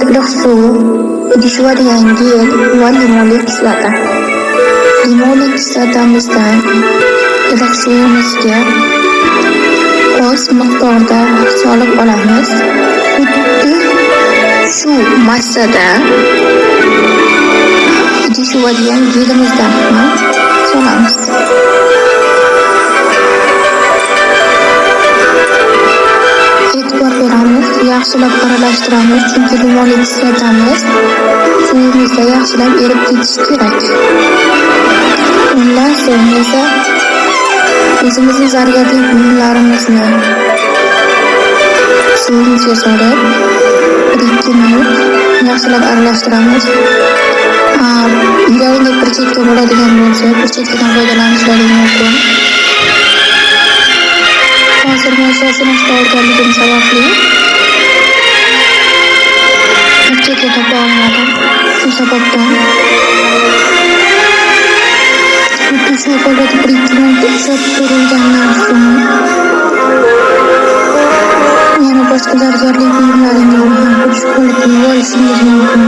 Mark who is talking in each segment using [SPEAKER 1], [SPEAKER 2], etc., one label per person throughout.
[SPEAKER 1] iliq suv, idishadigan gel va limonli kislota. Limonli kislotamizdan iliq suvimizga oz miqdorda solib olamiz. Xuddi shu massada idishadigan gelimizdan ham solamiz. E'tibor beramiz, yaxshilab aralashtiramiz, chunki limonli kislotamiz suvimizda yaxshilab erib ketishi kerak. Undan so'ng esa o'zimizning zargarli buyumlarimizni suvimizga solib 1-2 minut yaxshilab aralashtiramiz. Uyingizda pirchetka bo'ladigan bo'lsa, pirchetkadan foydalanishlari mumkin. Hozir men so'zini olganligim sababli pirchetka topa olmadim. Shu sababdan xuddi shu holatda 1-2 minut ushlab turilgandan so'ng yana boshqa zargarli buyumlaringizni ham xuddi shu holatda yuvib olishingiz mumkin.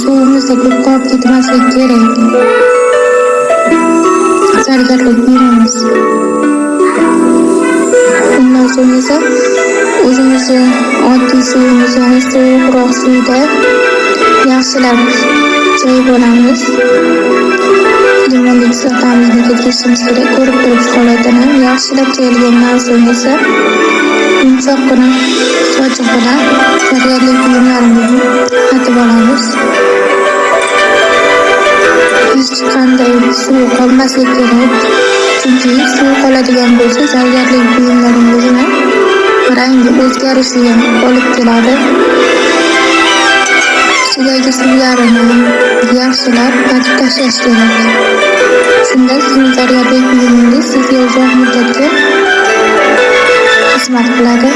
[SPEAKER 1] Suvimizda ko'p qolib ketmasligi kerak. Zargarli buyumimiz. Undan so'ng esa o'zimizni oddiy suvimiz, ya'ni sovuqroq suvda yaxshilab chayib olamiz. Limonli kislotamizni ketkazishimiz kerak. Ko'rib turibsiz holatini. Yaxshilab chayilgandan so'ng esa yumshoqqina sochiq bilan zargarli buyumlarimizni artib olamiz. Hech qanday suv qolmasligi kerak. Chunki suv qoladigan bo'lsa, zargarli buyumlaringizni rangi o'zgarishiga olib keladi. Ichidagi suvlarini yaxshilab artib tashlash kerak. Shunda sizning zargarli buyumingiz sizga uzoq muddatga xizmat qiladi.